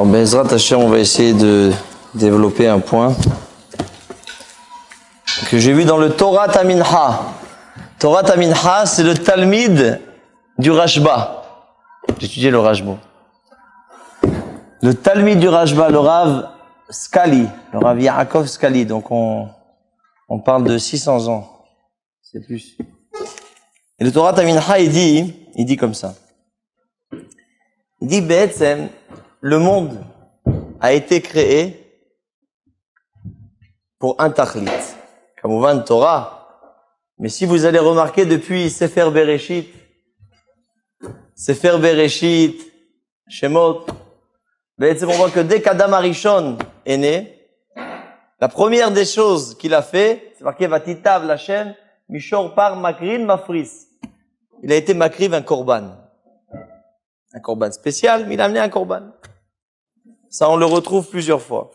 Alors, Bezrat Hashem, on va essayer de développer un point que j'ai vu dans le Torah Taminha. Torah Taminha, c'est le Talmid du Rashba. J'ai étudié le Rashba. Le Talmid du Rashba, le Rav Skali, le Rav Yaakov Skali. Donc, on parle de 600 ans. C'est plus. Et le Torah Taminha, il dit comme ça. Il dit, Be'etzem, le monde a été créé pour un tachlit. Kamouvan Torah. Mais si vous allez remarquer depuis Sefer Bereshit, Shemot, Be'etzem, on voit que dès qu'Adam Arishon est né, la première des choses qu'il a fait, c'est marqué Vatitav Lashem, Mishor par Makrin Mafris. Il a été makriv un korban. Un korban spécial, mais il a amené un korban. Ça, on le retrouve plusieurs fois.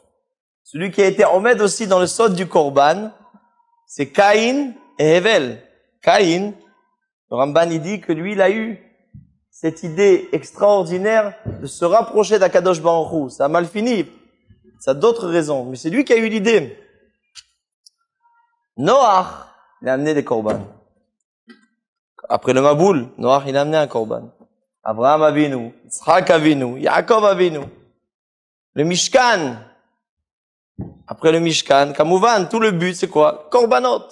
Celui qui a été omed aussi dans le sod du korban, c'est Caïn et Hevel. Caïn, le Ramban, il dit que lui, il a eu cette idée extraordinaire de se rapprocher d'Akadosh Baruch Hu. Ça a mal fini. Ça a d'autres raisons, mais c'est lui qui a eu l'idée. Noach, il a amené des korban. Après le Maboul, Noach, il a amené un korban. Abraham Avinu, Yitzhak Avinu, Yaakov Avinu. Le Mishkan. Après le Mishkan, Kamouvan, tout le but, c'est quoi? Korbanot.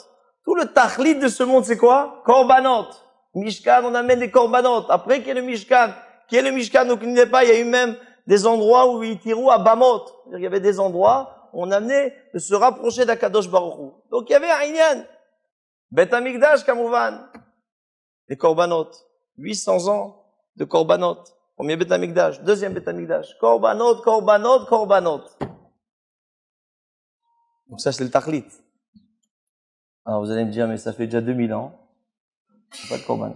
Tout le tachlit de ce monde, c'est quoi? Korbanot. Mishkan, on amène des korbanot. Après, qui est le Mishkan? Qui est le Mishkan? Donc, il n'y a pas, il y a eu même des endroits où ils tirent à Bamot. Il y avait des endroits où on amenait de se rapprocher d'Akadosh Baruch Hu. Donc, il y avait un Inyan. Bet Amikdash, Kamouvan. Les korbanot. 800 ans de korbanot. Premier Bet Amikdash. Deuxième Bet Amikdash. Korbanot. Donc ça, c'est le tachlit. Alors, vous allez me dire, mais ça fait déjà 2000 ans. Il n'y a pas de korban.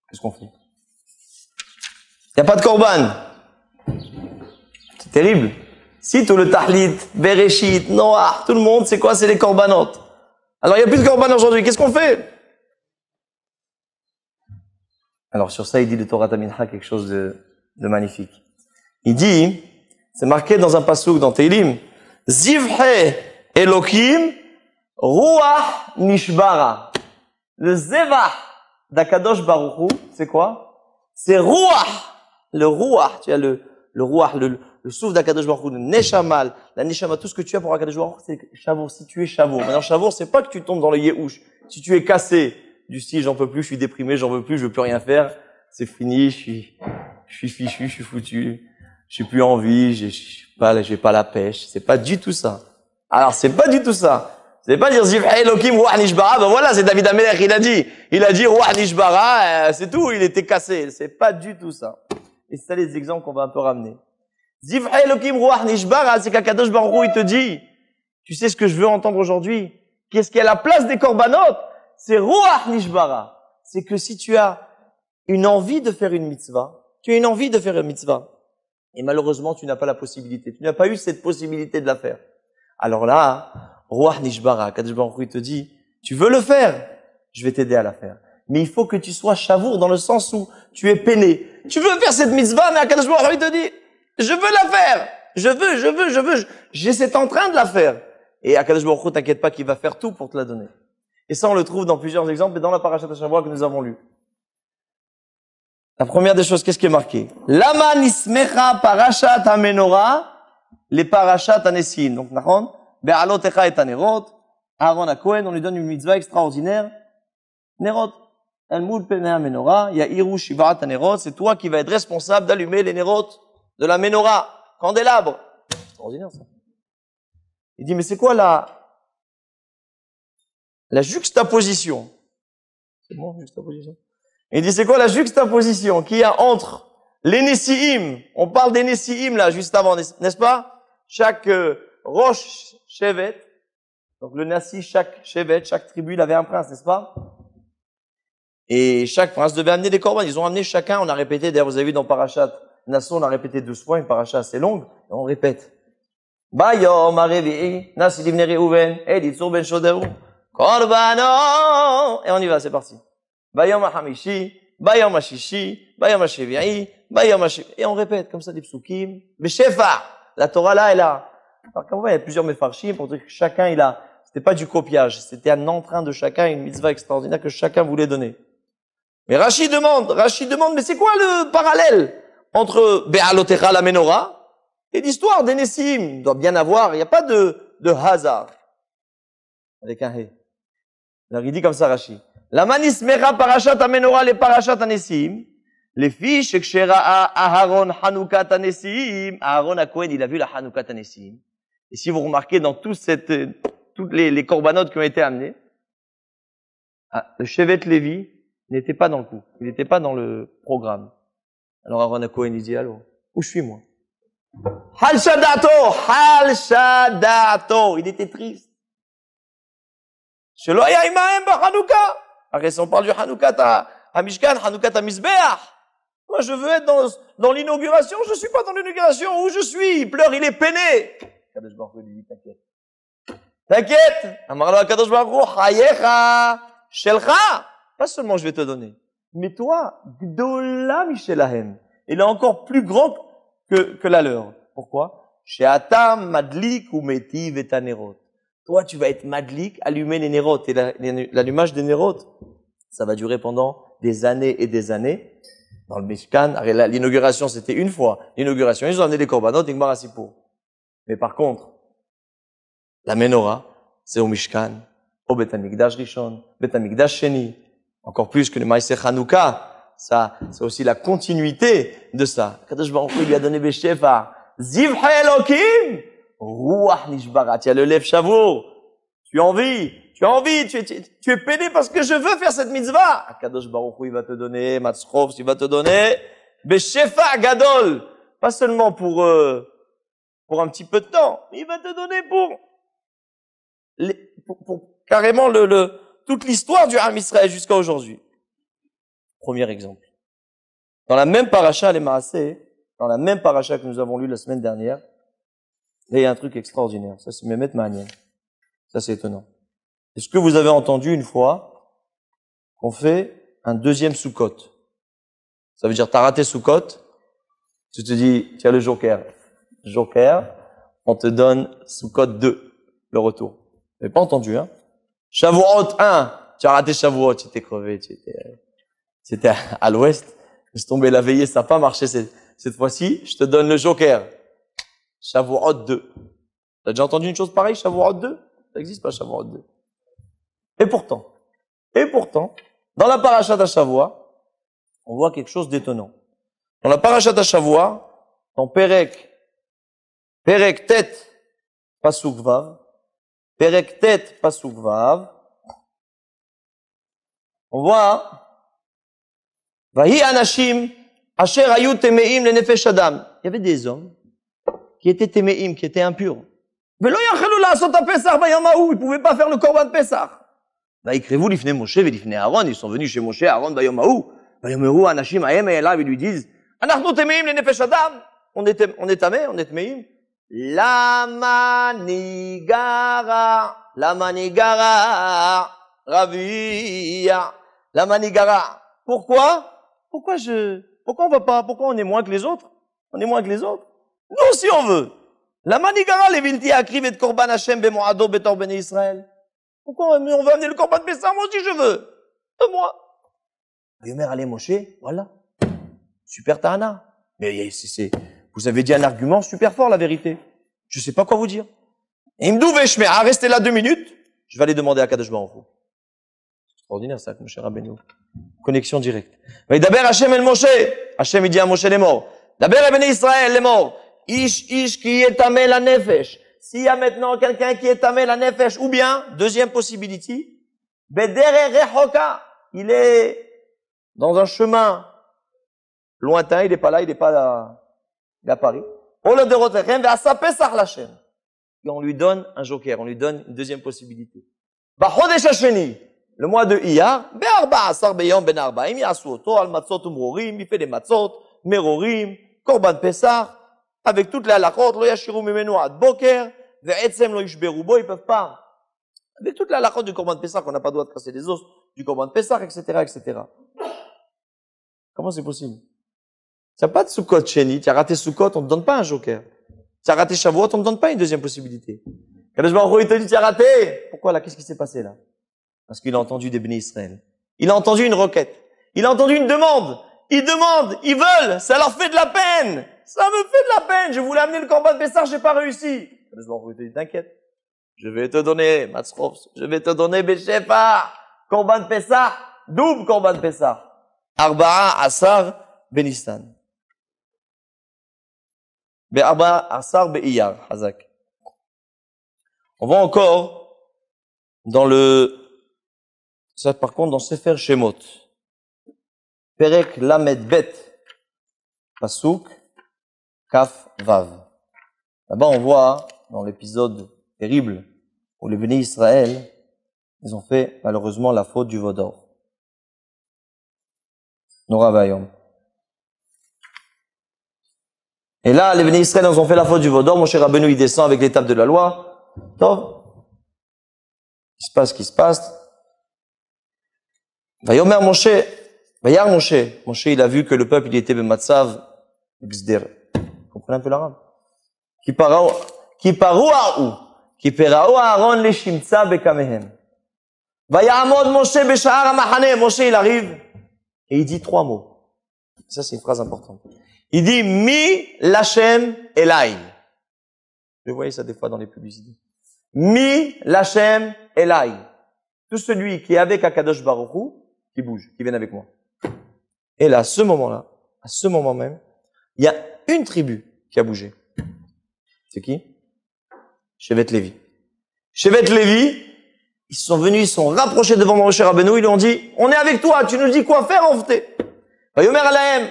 Qu'est-ce qu'on fait? Il n'y a pas de korban. C'est terrible. Si tout le tahlit, Bereshit, Noah, tout le monde, c'est quoi? C'est les korbanot. Alors, il n'y a plus de korban aujourd'hui. Qu'est-ce qu'on fait? Alors, sur ça, il dit le Torah Taminha quelque chose de magnifique. Il dit, c'est marqué dans un passouk dans Teilim, Zivhe Elokim Ruach Nishbara. Le Zevah d'Akadosh Baruch Hu, c'est quoi? C'est Ruach. Le Ruach, tu as le Ruach, le souffle d'Akadosh Baruch Hu, le Neshamal, la Neshama, tout ce que tu as pour Akadosh Baruch Hu, c'est Shavour. Si tu es Shavour. Maintenant, Shavour, c'est pas que tu tombes dans le Yehush. Si tu es cassé, du style, j'en peux plus, je suis déprimé, j'en veux plus, je veux plus rien faire, c'est fini, je suis fichu, je suis foutu, j'ai plus envie, j'ai pas la pêche. C'est pas du tout ça. Alors, c'est pas du tout ça. C'est pas dire Zivhe Elokim Ruach Nishbara, ben voilà, c'est David Amelech, il a dit Ruach Nishbara, c'est tout, il était cassé. C'est pas du tout ça. Et c'est ça les exemples qu'on va un peu ramener. Zivhe Elokim Ruach Nishbara, c'est qu'Akadosh Baruch Hu, il te dit, tu sais ce que je veux entendre aujourd'hui? Qu'est-ce qui est à la place des korbanot? C'est Ruach Nishbara. C'est que si tu as une envie de faire une mitzvah, et malheureusement, tu n'as pas la possibilité. Tu n'as pas eu cette possibilité de la faire. Alors là, Ruach Nishbara, Kadosh Baruch Hu te dit, tu veux le faire? Je vais t'aider à la faire. Mais il faut que tu sois chavour dans le sens où tu es peiné. Tu veux faire cette mitzvah, mais Kadosh Baruch Hu te dit, je veux la faire. Je veux. J'ai cet entrain de la faire. Et Kadosh Baruch Hu, t'inquiète pas qu'il va faire tout pour te la donner. Et ça, on le trouve dans plusieurs exemples et dans la parashat Hashavua que nous avons lue. La première des choses, qu'est-ce qui est marqué? Lama nismecha parashat hamenora, les parashat hanesim. Donc, nachon, be'alotecha et hanerot, Aaron HaKohen, on lui donne une mitzvah extraordinaire. Nerot, el moul penei hamenora, ya'iru shivat hanerot, c'est toi qui vas être responsable d'allumer les nerot de la menorah, candélabre. Extraordinaire, ça. Il dit, mais c'est quoi la juxtaposition? C'est bon, juxtaposition? Il dit, c'est quoi la juxtaposition qu'il y a entre les Nessi'im? On parle des Nessi'im, là, juste avant, n'est-ce pas? Chaque roche Shevet, donc le Nassi, chaque Shevet, chaque tribu, il avait un prince, n'est-ce pas? Et chaque prince devait amener des korban. Ils ont amené chacun, on a répété, d'ailleurs, vous avez vu dans Parashat Nasso, on a répété 12 fois, une paracha assez longue, et on répète. Bayom Arevi'i, Nassi Livne Reuven, Elitzur Ben Shoderu. Korbano! Et on y va, c'est parti. Bayom HaHamishi, Bayom HaShishi, Bayom HaShevi'i, Bayom Hashim. Et on répète comme ça des psukim. Beshefa. La Torah là, elle a. Alors quand il y a plusieurs mefarshim pour dire que chacun il a. C'était pas du copiage, c'était un entrain de chacun, une mitzvah extraordinaire que chacun voulait donner. Mais Rashi demande, mais c'est quoi le parallèle entre Be'alotecha la menorah et l'histoire des Nessim? Il doit bien avoir, il n'y a pas de hasard. Avec un he. Alors il dit comme ça Rashi. La manis mera parashat amenorah les parashat anessim. Les fiches que Shera'a Aharon Hanoukat anessim. Aaron à Cohen, il a vu la Hanoukat anessim. Et si vous remarquez dans toutes les corbanotes qui ont été amenés, le Shevet Lévi n'était pas dans le coup. Il n'était pas dans le programme. Alors Aaron à Cohen, il dit, alors, où je suis moi? Hal Shadato. Il était triste. Shelo haya imahem b'Hanouka. Après, si on parle du Hanoukat à Mishkan, Hanoukat à Mizbeach. Moi, je veux être dans l'inauguration. Je suis pas dans l'inauguration. Où je suis? Il pleure, il est peiné. Kadosh Baruch Hu lui dit, t'inquiète. T'inquiète. Amar lo Kadosh Baruch Hu, hayecha, shelcha. Pas seulement je vais te donner. Mais toi, gdola mishelahem. Il est encore plus grand que la leur. Pourquoi? She'atam madlik ou metiv et anerot. Toi, tu vas être madlik, allumer les nérotes. Et l'allumage des nérotes, ça va durer pendant des années et des années. Dans le Mishkan, l'inauguration, c'était une fois. L'inauguration, ils ont amené les corbanotes, et Gmar Asipour. Mais par contre, la menorah, c'est au Mishkan, au Bet HaMikdash Rishon, Bet HaMikdash Sheni. Encore plus que le Maïseh Hanouka. Ça, c'est aussi la continuité de ça. Kadosh Baruch Hu lui a donné Beshefa. Zivcha Elokim! Ruach Nishbarat. Il y a le Lev Shavour. Tu as envie, tu es peiné parce que je veux faire cette mitzvah. Kadosh Baruch Hu, il va te donner, Matzrof, il va te donner, Beshefa Gadol. Pas seulement pour un petit peu de temps, il va te donner pour carrément toute l'histoire du Ham Israël jusqu'à aujourd'hui. Premier exemple. Dans la même paracha, les Maaseh, dans la même paracha que nous avons lu la semaine dernière, là, il y a un truc extraordinaire. Ça, c'est Mehmet Mahanien. Ça, c'est étonnant. Est-ce que vous avez entendu une fois qu'on fait un deuxième Sukkot? Ça veut dire, t'as raté Sukkot, tu te dis, tiens, le Joker. Joker, on te donne Sukkot 2, le retour. Vous n'avez pas entendu, hein? Shavuot 1, tu as raté Shavuot, tu étais crevé, c'était à l'ouest. Je suis tombé la veillée, ça n'a pas marché cette fois-ci. Je te donne le Joker. Shavuot 2. T'as déjà entendu une chose pareille, Shavuot 2? Ça n'existe pas, Shavuot 2. Et pourtant, dans la parashat HaShavua, on voit quelque chose d'étonnant. Dans la parashat HaShavua, dans Perek Tet, Pasuk Vav, Perek Tet, Pasuk Vav, on voit, Vahi Anashim, Asher Hayu Temeim le Nefesh Adam. Il y avait des hommes qui étaient Temeim, qui étaient impurs. Velo yachelou la'asot ha'Pesach bayom ha'ou. Ils pouvaient pas faire le korban Pesach. Vayikrevu lifnei Moshe velifnei Aaron. Ils sont venus chez Moshe, Aaron bayom ha'ou. Bayom ha'ou anashim ha'em ha'elav. Ils lui disent, anachnu temeim le nefesh adam. On est tamé, on est temeim. Lama nigara ravia. Lama nigara. Pourquoi on est moins que les autres? On est moins que les autres? Nous aussi on veut. La manigara levilti akriv et korban Hashem bemoado betor bnei Israël. Pourquoi on veut amener le korban Pessah? Moi aussi je veux. De moi. Yomer allez Moshe, voilà. Super Tahana. Mais vous avez dit un argument super fort, la vérité. Je sais pas quoi vous dire. Imdou veshme, restez là 2 minutes. Je vais aller demander à Kadosh Baruch Hu. C'est extraordinaire ça, mon cher Rabbeinu. Connexion directe. Mais d'abord Hashem el Moshe. Hashem il dit à Moshe les morts. D'abord bnei Israël les morts. Ish qui est tamé la nefesh. S'il y a maintenant quelqu'un qui est tamé la nefesh, ou bien, deuxième possibilité, bedere rechoka. Il est dans un chemin lointain, il est pas là, il est à Paris. Et on lui donne un joker, on lui donne une deuxième possibilité. Le mois de Iyar, il fait des matzot, merorim, korban pesach, avec toutes les halachot, lo yashiru mimenu ad boker, ve'etzem lo yishberu bo, ils peuvent pas. Avec toutes les halachot du korban pesach, on n'a pas le droit de casser les os, du korban pesach, etc., etc. Comment c'est possible? Tu n'as pas de Sukkot Sheni, tu as raté Sukkot, on te donne pas un joker. Tu as raté Shavuot, on te donne pas une deuxième possibilité. Kadosh Baruch Hu, il te dit, tu as raté. Pourquoi là? Qu'est-ce qui s'est passé là? Parce qu'il a entendu des bénis Israël. Il a entendu une requête. Il a entendu une demande. Ils demandent, ils veulent, ça leur fait de la peine. Ça me fait de la peine. Je voulais amener le Corban Pessah, j'ai pas réussi. Kadosh Baruch Hu te dit, t'inquiète. Je vais te donner, Matzrof, je vais te donner Beshefa, Corban Pessah, double Corban Pessah. Arba'a Asar Benistan. Be'arba'a Asar Be'iyar, Hazak. On va encore dans ça par contre dans Sefer Shemot. Perek Lamed Bet, Pasuk, Kaf Vav. Là-bas on voit, dans l'épisode terrible, où les bénis Israël, ils ont fait malheureusement la faute du Vaudor. Nora Vayom. Et là, les bénis Israël, ils ont fait la faute du Vaudor. Moshe Rabbeinu, il descend avec l'étape de la loi. Tov. Il se passe ce qui se passe. Vayomer Moshe. Vayar Moshe. Moshe, il a vu que le peuple, il était bematzav gzder. Vous comprenez un peu l'arabe? Ki paru a'u. Ki pera'u Aaron le shimtza bekamehem. Vayamod Moshe besha'ar ha'machane. Moshe, il arrive et il dit 3 mots. Ça, c'est une phrase importante. Il dit Mi Lachem Elai. Vous voyez ça des fois dans les publicités. Mi Lachem Elai. Tout celui qui est avec Akadosh Baruch Hu, qui bouge, qui vient avec moi. Et là, à ce moment même, il y a une tribu qui a bougé. C'est qui? Shevet Lévi. Shevet Lévi, ils sont venus, ils sont rapprochés devant Moshe Rabbeinu, ils lui ont dit, on est avec toi, tu nous dis quoi faire, on fait. Vayomer Alahem.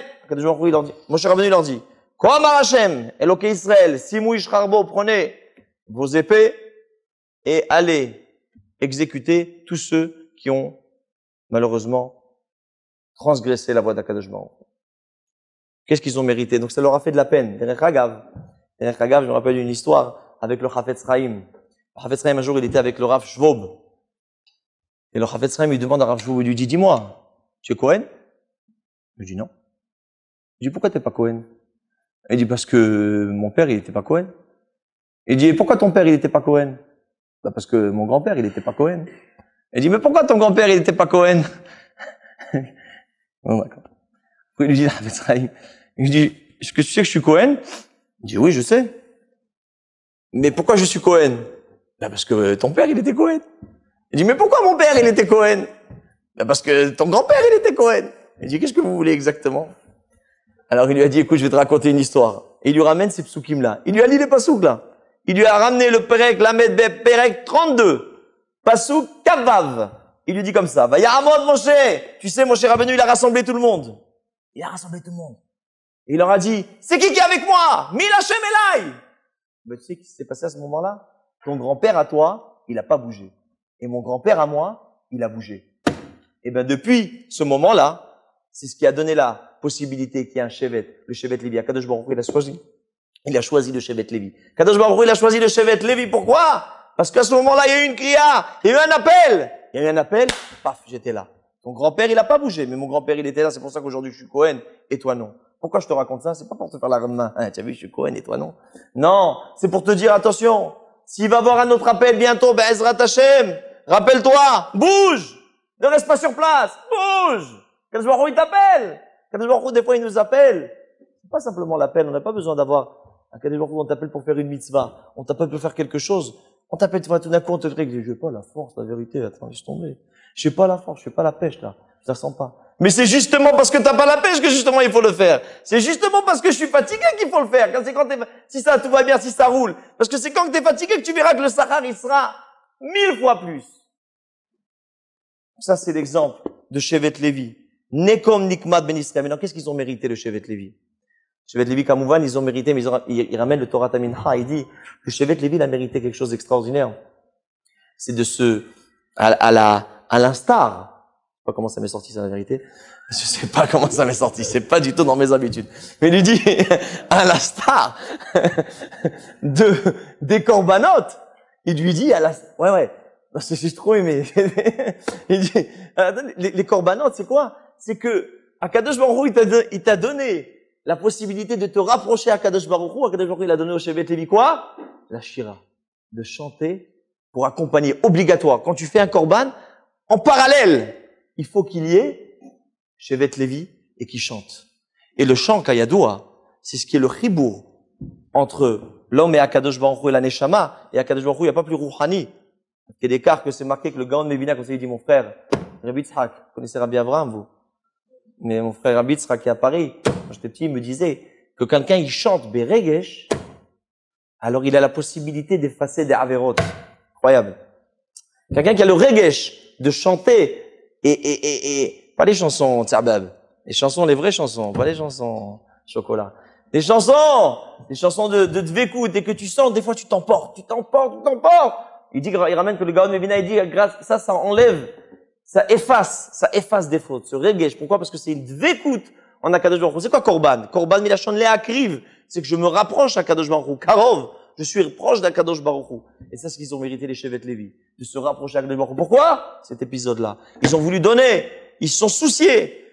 Moshe Rabbeinu leur dit, Ko amar Hashem, Elokei Israël, Simou Ishcharbo, prenez vos épées et allez exécuter tous ceux qui ont malheureusement transgressé la voie d'Akadosh Baruch Hu. Qu'est-ce qu'ils ont mérité? Donc ça leur a fait de la peine. Derech Hagav, je me rappelle une histoire avec le Chafetz Chaim. Le Chafetz Chaim, un jour, il était avec le Rav Shvob. Et le Chafetz Chaim, il demande à Rav Shvob, il lui dit, dis-moi, tu es Cohen? Il dit non. Il dit, pourquoi t'es pas Cohen? Il dit, parce que mon père, il était pas Cohen. Il dit, et pourquoi ton père, il était pas Cohen? Bah, parce que mon grand-père, il était pas Cohen. Il dit, mais pourquoi ton grand-père, il était pas Cohen? Bon, d'accord. Il lui dit, il lui dit, est-ce que tu sais que je suis Cohen? Il dit, oui, je sais. Mais pourquoi je suis Cohen? Bah, parce que ton père, il était Cohen. Il dit, mais pourquoi mon père, il était Cohen? Bah, parce que ton grand-père, il était Cohen. Il dit, qu'est-ce que vous voulez exactement? Alors il lui a dit, écoute, je vais te raconter une histoire. Et il lui ramène ces psukim-là. Il lui a lu les pasouks là. Il lui a ramené le Perek, Lamed Bet, Perek 32. Pasouk Kavav. Il lui dit comme ça, va Yahamod Moshe. Tu sais, Moshe Rabbeinu, il a rassemblé tout le monde. Il a rassemblé tout le monde. Et il leur a dit, c'est qui est avec moi? Mil Hashem Elai. Ben, tu sais ce qui s'est passé à ce moment-là? Ton grand-père à toi, il a pas bougé. Et mon grand-père à moi, il a bougé. Et ben, depuis ce moment-là, c'est ce qui a donné la possibilité qu'il y ait un Shevet, le Shevet Lévi. Kadosh Baruch Hu, il a choisi le Shevet Lévi. Kadosh Baruch Hu, il a choisi le Shevet Lévi. Pourquoi? Parce qu'à ce moment-là, il y a eu une kriya, il y a eu un appel. Il y a eu un appel, paf, j'étais là. Ton grand-père, il a pas bougé, mais mon grand-père, il était là. C'est pour ça qu'aujourd'hui, je suis Cohen et toi non. Pourquoi je te raconte ça? C'est pas pour te faire la main. Hein, tu as vu, je suis Cohen et toi non. Non, c'est pour te dire, attention, s'il va y avoir un autre appel bientôt, ben Ezrat Hashem, rappelle-toi, bouge! Ne reste pas sur place, bouge! Kadosh Baruch Hu, il t'appelle. Kadosh Baruch Hu, des fois, il nous appelle. C'est pas simplement l'appel. On n'a pas besoin d'avoir un Kadosh Baruch Hu, on t'appelle pour faire une mitzvah. On t'appelle pour faire quelque chose. On t'appelle, tu vois, tout d'un coup, on te dit, j'ai pas la force, la vérité, attends, laisse tomber. J'ai pas la force, je fais pas la pêche, là. Je la sens pas. Mais c'est justement parce que t'as pas la pêche que justement il faut le faire. C'est justement parce que je suis fatigué qu'il faut le faire. Si ça, tout va bien, si ça roule. Parce que c'est quand t'es fatigué que tu verras que le Sahar, il sera 1000 fois plus. Ça, c'est l'exemple de Shevet Lévi. Nekom Nikmat Ben Israël. Maintenant, qu'est-ce qu'ils ont mérité, le Shevet Lévi? Shevet Lévi, Kamouvan, ils ont mérité, mais ils ramènent le Torah Taminha. Il dit que Shevet Lévi, il a mérité quelque chose d'extraordinaire. C'est de à l'instar. Je sais pas comment ça m'est sorti, ça, la vérité. Je sais pas comment ça m'est sorti. C'est pas du tout dans mes habitudes. Mais il lui dit, à l'instar des corbanotes. Il lui dit, ouais. J'ai trop aimé. Il dit, les corbanotes, c'est quoi? C'est que, Akadosh Baruch Hu, il t'a donné la possibilité de te rapprocher à Kadosh Baruch Hu. Kadosh Baruch Hu, il a donné au Shevet Lévi quoi? La Shira. De chanter pour accompagner, obligatoire. Quand tu fais un korban, en parallèle, il faut qu'il y ait Shevet Lévi et qui chante. Et le chant Kayadoua, c'est ce qui est le chibour entre l'homme et Akadosh Baruch Hu et la Neshama. Et Akadosh Baruch Hu, il n'y a pas plus Rouhani. Il y a des cas que c'est marqué que le Gaon Mevina, comme ça il dit mon frère, Rabbi Tzhak, vous connaissez Rabbi Avraham, vous? Mais mon frère Rabbi Tzhak qui est à Paris, quand j'étais petit, il me disait que quelqu'un il chante Beregesh, alors il a la possibilité d'effacer des Averot. Incroyable. Quelqu'un qui a le Regesh de chanter et pas les chansons Tzarbab, les vraies chansons, pas les chansons chocolat. Les chansons de Dvekout, et que tu sens, des fois tu t'emportes. Il dit, il ramène que le Gaon Mevina, il dit, grâce, ça enlève, ça efface des fautes. Ce Regesh. Pourquoi? Parce que c'est une Dvekout en Akadosh Baruch Hu. C'est quoi Korban? Korban milachon le'akriv. C'est que je me rapproche à Kadosh Baruch Hu. Karov. Je suis proche d'Akadosh Baruch Hu. Et c'est ce qu'ils ont mérité les Shevet Lévi. De se rapprocher à Akadosh Baruch Hu. Pourquoi? Cet épisode-là. Ils ont voulu donner. Ils se sont souciés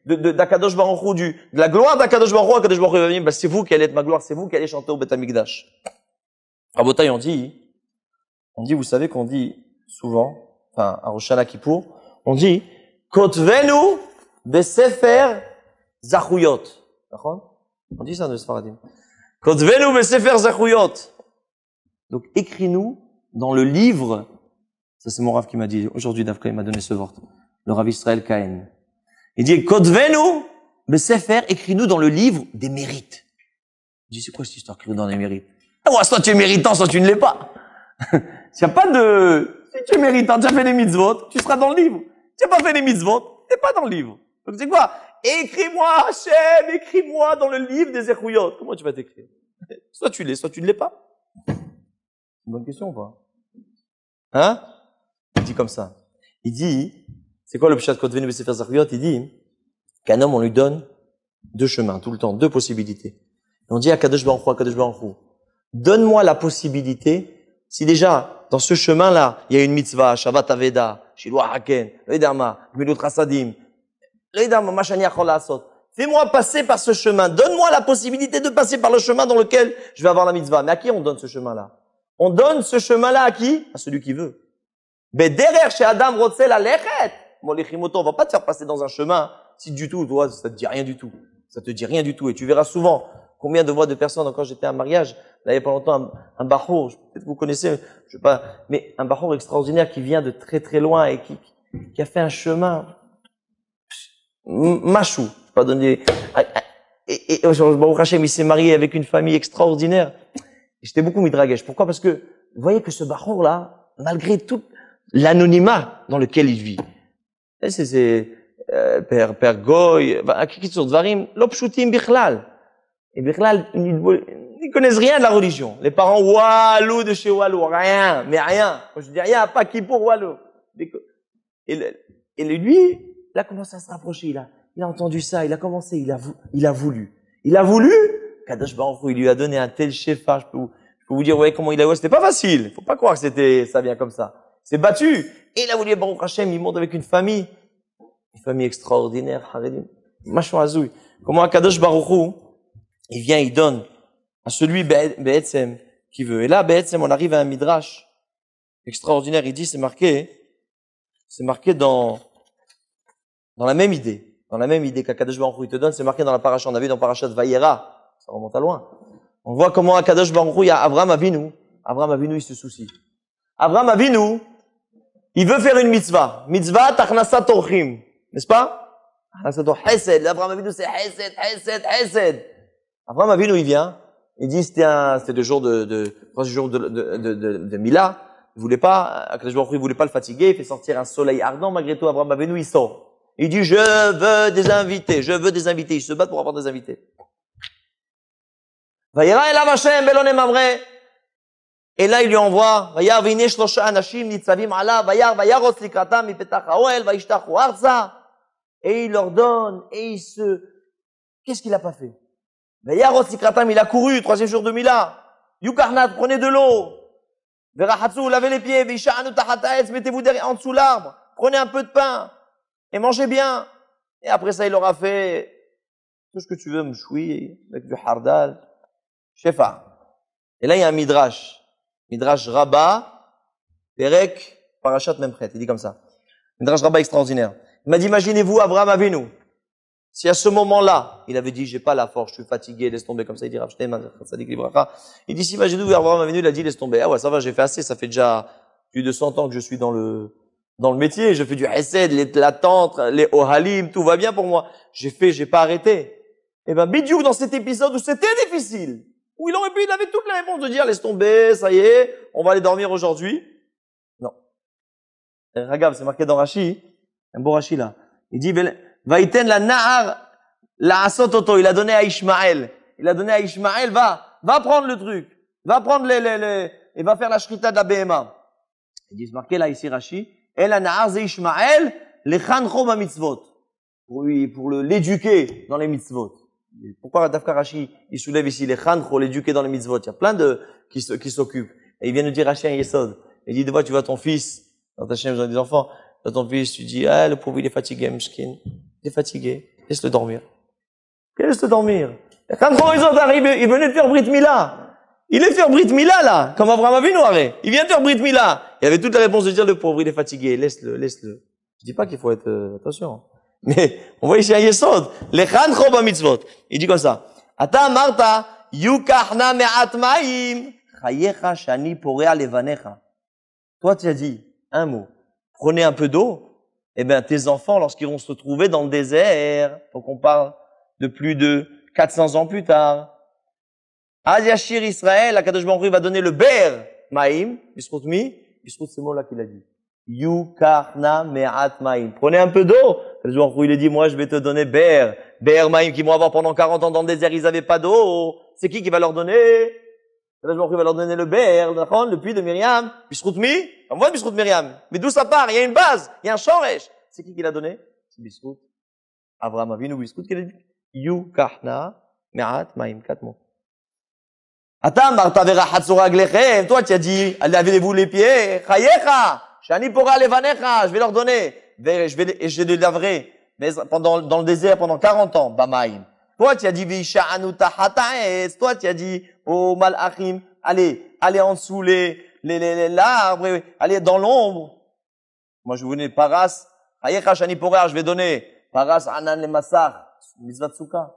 d'Akadosh Baruch Hu, de la gloire d'Akadosh Baruch Hu. Akadosh Baruch Hu va venir, c'est vous qui allez être ma gloire, c'est vous qui allez chanter au Beth Amikdash. Rabotai, on dit, vous savez qu'on dit souvent, enfin, à Rosh Hashanah on dit, Kotvenu besefer zachuyot. On dit ça de Sfaradim. Kotvenu besefer zachuyot. Donc, écris-nous dans le livre, ça c'est mon Rav qui m'a dit, aujourd'hui Davka, il m'a donné ce vort, le Rav Israël Kahen. Il dit, Kotvenu besefer, écris-nous dans le livre des mérites. Je dis, c'est quoi cette histoire écrire dans les mérites? Ah, soit tu es méritant, soit tu ne l'es pas. Il n'y a pas de, si tu es méritant, tu as fait les mitzvot, tu seras dans le livre. Tu n'as pas fait les mitzvot, tu n'es pas dans le livre. Donc c'est quoi? Écris-moi, Hachem, écris-moi dans le livre des Zechuyot. Comment tu vas t'écrire? Soit tu l'es, soit tu ne l'es pas. C'est une bonne question ou pas? Hein? Il dit comme ça. Il dit, c'est quoi le pshat Kotvenu besefer Zechuyot? Il dit qu'un homme, on lui donne deux chemins, tout le temps, deux possibilités. Et on dit à Kadosh Baruch Hu, donne-moi la possibilité, si déjà, dans ce chemin-là, il y a une mitzvah, Shabbat Aveda, Shiloh Haken, Leidama, Gmilut Rasadim, Leidama, Mashani Achol Asot. Fais-moi passer par ce chemin. Donne-moi la possibilité de passer par le chemin dans lequel je vais avoir la mitzvah. Mais à qui on donne ce chemin-là? On donne ce chemin-là à qui? À celui qui veut. Bederer chez Adam Rotzel Alechet. Molechimoto, on va pas te faire passer dans un chemin si du tout, toi, ça te dit rien du tout. Ça te dit rien du tout. Et tu verras souvent combien de voix de personnes, quand j'étais à un mariage, là, il y a pas longtemps, un bachour, peut-être que vous connaissez, je sais pas, mais un bachour extraordinaire qui vient de très très loin et qui a fait un chemin, machou, je pas donner, et Baruch Hashem, il s'est marié avec une famille extraordinaire. Et j'étais beaucoup midragesh. Pourquoi? Parce que, vous voyez que ce bachour là, malgré tout l'anonymat dans lequel il vit, c'est Père Goy, Kitsur Dvarim, l'opshutim bichlal. Et bichlal, ils connaissent rien de la religion. Les parents Walou de chez Walou, rien, mais rien. Quand je dis rien, pas qui pour Walou. Et lui, il a commencé à se rapprocher, il a entendu ça, il a commencé, il a voulu. Kadosh Baruch Hu, il lui a donné un tel shefa, je peux vous dire, ouais, comment il a eu, c'était pas facile. Faut pas croire que ça vient comme ça. C'est battu. Et il a voulu, Baruch Hashem, il monte avec une famille extraordinaire, Haredim. Machon Azoui. Comment Kadosh Baruch Hu, il vient, il donne à celui Be'etzem qui veut. Et là, Be'etzem, on arrive à un midrash extraordinaire. Il dit, c'est marqué dans la même idée. Dans la même idée qu'Akadosh Baruch Hu, il te donne, c'est marqué dans la paracha. On a vu dans parachat Vayera. Ça remonte à loin. On voit comment Akadosh Baruch Hu, il y a Avraham Avinu. Avraham Avinu, il se soucie. Avraham Avinu, il veut faire une mitzvah. Mitzvah tachnasat orchim. N'est-ce pas? Hesed. Avraham Avinu, c'est Hesed. Avraham Avinu, il vient. Il dit, c'était 3 jours de Mila. Il voulait pas, Akadosh Baruch Hu, il voulait pas le fatiguer. Il fait sortir un soleil ardent. Malgré tout, Avraham Avinu, il sort. Il dit, je veux des invités. Il se bat pour avoir des invités. Vayera elav Hashem belonem amre. Et là, il lui envoie, Vayar v'ine shlosha anashim nitzavim alav, vayaros likratam mipetach haoel, vayishtachu arza. Et il leur donne, qu'est-ce qu'il a pas fait? Vayaros likratam, il a couru, 3e jour de Mila. Yukarnat, prenez de l'eau. Verahatsu, lavez les pieds, visha'anu tachataetz, mettez-vous derrière, en dessous l'arbre. Prenez un peu de pain. Et mangez bien. Et après ça, il leur a fait tout ce que tu veux, mchoui, avec du hardal, shefa. Et là, il y a un midrash. Midrash Rabbah, Perek, Parashat Memchet. Il dit comme ça. Midrash Rabbah extraordinaire. Il m'a dit, imaginez-vous Abraham Avinu. Si à ce moment-là, il avait dit, j'ai pas la force, je suis fatigué, laisse tomber, comme ça, il dit, il dit, si imaginez-vous Abraham Avinu, il a dit, laisse tomber. Ah ouais, ça va, j'ai fait assez, ça fait déjà plus de 100 ans que je suis dans le métier, je fais du hesed, la tente, les ohalim, tout va bien pour moi. J'ai pas arrêté. Eh ben, Bidiou, dans cet épisode où c'était difficile, où il avait toutes les réponses de dire, laisse tomber, ça y est, on va aller dormir aujourd'hui. Non. Regarde, c'est marqué dans Rashi, un beau Rashi là. Il dit, Vaïten la na'ar la asototo, il a donné à Ishmaël. Il a donné à Ishmaël, va prendre le truc. Va prendre et va faire la shrita de la BMA. Il dit, c'est marqué là ici Rashi, et la na'ar ze Ishmaël, le chancho ma mitzvot. Pour l'éduquer dans les mitzvot. Pourquoi Dafka Rashi, il soulève ici les chancho, l'éduquer dans les mitzvot? Il y a plein qui s'occupent. Et il vient nous dire Rashi un yesod. Il dit, des fois, tu vois ton fils, dans ta chaîne, vous avez des enfants, tu vois ton fils, tu dis, ah, le pauvre, il est fatigué, mshkin. Il est fatigué. Laisse-le dormir. Laisse-le dormir. Quand ils sont arrivés, ils venaient de faire Brit Mila. Il est faire Brit Mila, là. Comme Abraham Avinu, arrête. Il vient de faire Brit Mila. Il avait toute la réponse de dire, le pauvre, il est fatigué. Laisse-le. Je dis pas qu'il faut être, attention. Mais, on voit ici un yesod. Lechan choba mitzvot. Il dit comme ça. Ata marta, yukachna me'at ma'im, chayecha shani porea levanecha. Toi, tu as dit un mot. Prenez un peu d'eau. Eh ben, tes enfants, lorsqu'ils vont se retrouver dans le désert, donc on parle de plus de 400 ans plus tard, Az Yashir Israël, Akadosh Baruch Hu va donner le ber maïm, bisrout ces mots-là qu'il a dit. Yukarna me'at maïm. Prenez un peu d'eau. Akadosh Baruch Hu, il a dit, moi, je vais te donner ber maïm, qui vont avoir pendant 40 ans dans le désert, ils avaient pas d'eau. C'est qui va leur donner? Akadosh Baruch Hu va leur donner le ber, le puits de Myriam, bisrout on voit Bisrout Myriam. Mais d'où ça part? Il y a une base, il y a un shoresh. C'est qui l'a donné? C'est Bisrout. Abraham Avinu Bisrout qui l'a dit. Yukachna me'at maim, 4 mots. Atam marta verachat glechem. Toi, tu as dit, lavez-vous les pieds. Chayecha. Shani pora levanecha. Je vais leur donner. Je les laverai. Mais dans le désert, pendant 40 ans. Bamaim. Toi, tu as dit, visha'anu tahataes. Toi, tu as dit, oh malachim. Allez en dessous l'arbre, allez dans l'ombre. Moi, je vous donne paras. Chayecha shani pora. Je vais donner. Paras anan le masar. Mitzvah tsuka.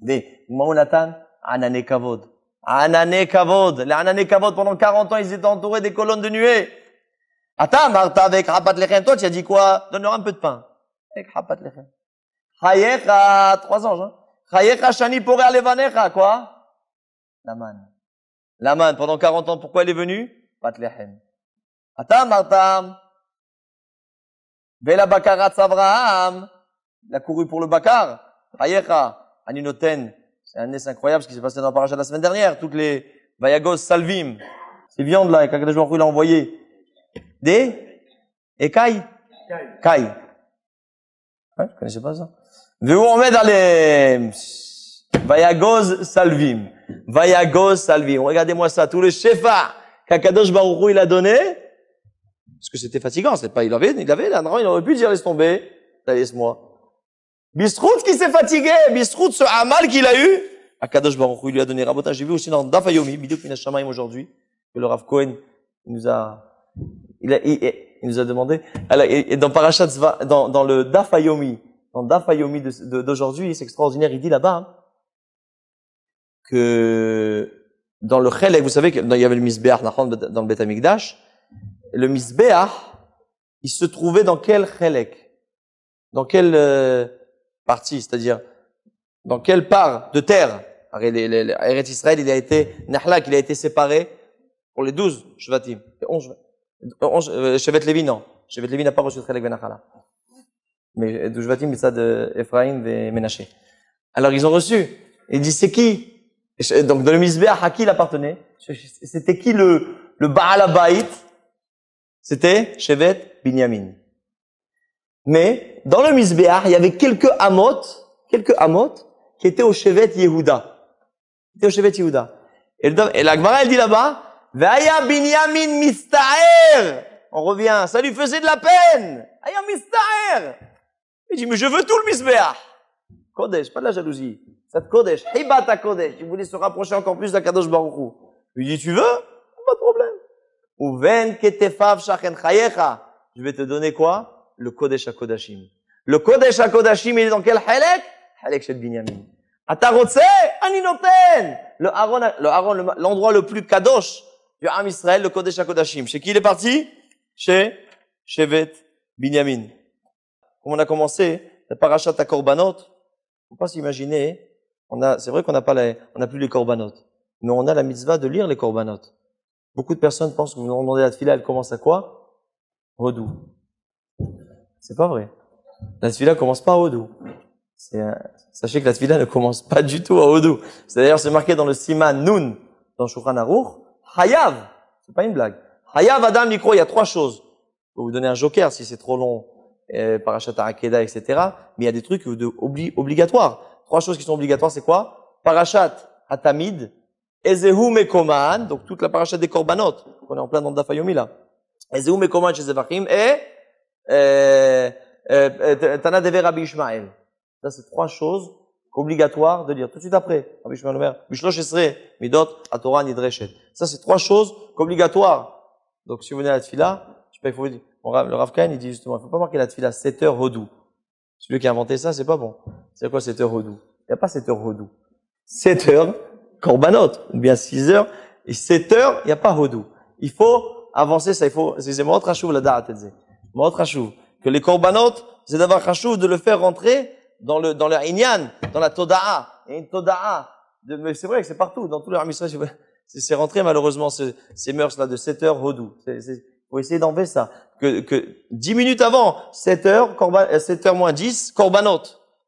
Mais, Maunatan. Anane Kavod. Anane Kavod. Les Anane Kavod, pendant 40 ans, ils étaient entourés des colonnes de nuée. Ata, Martha, avec Hapat Lechem. Toi, tu as dit quoi? Donne-leur un peu de pain. Avec Hapat Lechem. Chayecha, 3 anges, hein. Chayecha Shani Poré Alevanecha, quoi? La manne, pendant 40 ans, pourquoi elle est venue? Pat Lechem. Ata, Martha. Vela Bakarat Avraham. Il a couru pour le Bakar. Chayecha. Aninoten. C'est un nez incroyable ce qui s'est passé dans la paracha la semaine dernière. Toutes les Vayagos Salvim. Ces viandes là, et qu'Akadosh Baruch Hu l'a envoyé. Des écailles? Cailles. Ouais, je connaissais pas ça. Vous on met dans les Vayagos Salvim. Regardez-moi ça. Tout le shefa qu'Akadosh Baruch Hu il a donné. Parce que c'était fatigant. C'est pas, il avait, là, non, il aurait pu dire laisse tomber. Laisse-moi. Bisrout qui s'est fatigué, Bisrout, ce amal qu'il a eu, Akadosh Baruch Hu, il lui a donné rabotage. J'ai vu aussi dans Daf Yomi, Biduk Minash Shamayim aujourd'hui, que le Rav Cohen, il nous a demandé. Alors, et dans Parashat Zva, dans le Daf Yomi, d'aujourd'hui, c'est extraordinaire, il dit là-bas, que dans le Chelek, vous savez qu'il y avait le Misbeach, dans le Bet Amikdash, le Misbeach, il se trouvait dans quel Chelek? Dans quel, partie, c'est-à-dire dans quelle part de terre Eretz Israël, il a été Nahlak, il a été séparé pour les 12 Shvatim, 11 Shevet Levi, non. Shevet Levi n'a pas reçu Chelek ben Nachala. Mais 12 Shvatim, c'est ça de Ephraim et Ménaché. Alors ils ont reçu. Il dit c'est qui? Donc dans le Misbeach, à qui il appartenait? C'était qui le Baal Habayit? C'était Shevet Binyamin. Mais, dans le Misbeach, il y avait quelques amot qui étaient au Shevet Yehuda. Et la Gemara, elle dit là-bas, Vaya Binyamin Mista'er. On revient, ça lui faisait de la peine. Aya Mista'er. Il dit, mais je veux tout le Misbeach. Kodesh, pas de la jalousie. Cette Kodesh, Hibata Kodesh. Il voulait se rapprocher encore plus d'Akadosh Baruch Hu. Il dit, tu veux? Pas de problème. Uven ketefav shachen chayecha. Je vais te donner quoi? Le Kodesh HaKodashim. Le Kodesh HaKodashim, il est dans quel halek? Halek Shel Binyamin. Atarotse, ani noten. L'endroit le plus kadosh du Am Israël, le Kodesh HaKodashim. Chez qui il est parti? Chez Shevet Binyamin. Comme on a commencé, la parashat à Korbanot, faut pas s'imaginer, c'est vrai qu'on n'a plus les Korbanot, mais on a la mitzvah de lire les Korbanot. Beaucoup de personnes pensent que nous demandons la tefila, elle commence à quoi? Hodou. C'est pas vrai. La tefila commence pas à Hodou. Sachez que la tefila ne commence pas du tout à Hodou. D'ailleurs, c'est marqué dans le Siman Nun, dans Shulchan Aruch, Hayav. C'est pas une blague. Hayav Adam Likro, il y a 3 choses. Je peux vous donner un joker si c'est trop long, Parashat Akeda, etc. Mais il y a des trucs obligatoires. 3 choses qui sont obligatoires, c'est quoi? Parashat Hatamid, Ezehu Mekoman, donc toute la parashat des Korbanot. On est en plein dans le Daf Yomi là. Ezehu Mekoman chez Zevachim et Tana Dever Rabbi Ishmael. Ça, c'est 3 choses obligatoires de lire. Tout de suite après, Rabbi Ishmael Omer, Bishlosh Esrei, Midot, Atorah, Nidreshet. Ça, c'est 3 choses obligatoires. Donc, si vous venez à la tefila, je sais pas, il faut vous dire, le Rav Kain, il dit justement, il faut pas marquer la tefila 7 heures Hodou. Celui qui a inventé ça, c'est pas bon. C'est quoi 7 heures Hodou? Il n'y a pas 7 heures Hodou. 7 heures Korbanot, ou bien 6 heures, et 7 heures, il n'y a pas Hodou. Il faut avancer ça, c'est Ma'ot Chashuv la Da'at Etzeh. Ma'ot Chashuv. Que les Korbanot, c'est d'avoir Chashuv, de le faire rentrer dans le Inyan, dans la Toda'a. Il y a une Toda'a. Mais c'est vrai que c'est partout, dans tous les Ram Yisraël, c'est rentré malheureusement, ces mœurs-là de 7 heures Hodou. Faut essayer d'enlever ça. Que 10 minutes avant, 7 heures moins 10, Korbanot.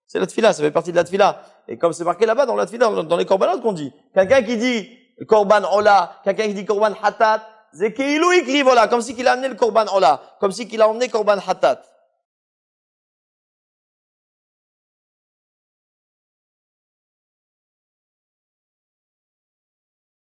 C'est la tefila, ça fait partie de la tefila. Et comme c'est marqué là-bas dans la tefila, dans les Korbanot qu'on dit. Quelqu'un qui dit Korban Ola, quelqu'un qui dit Korban Hatat, c'est qu'il écrit voilà, comme si qu'il a amené le Korban Ola, comme si qu'il a emmené Korban Hatat.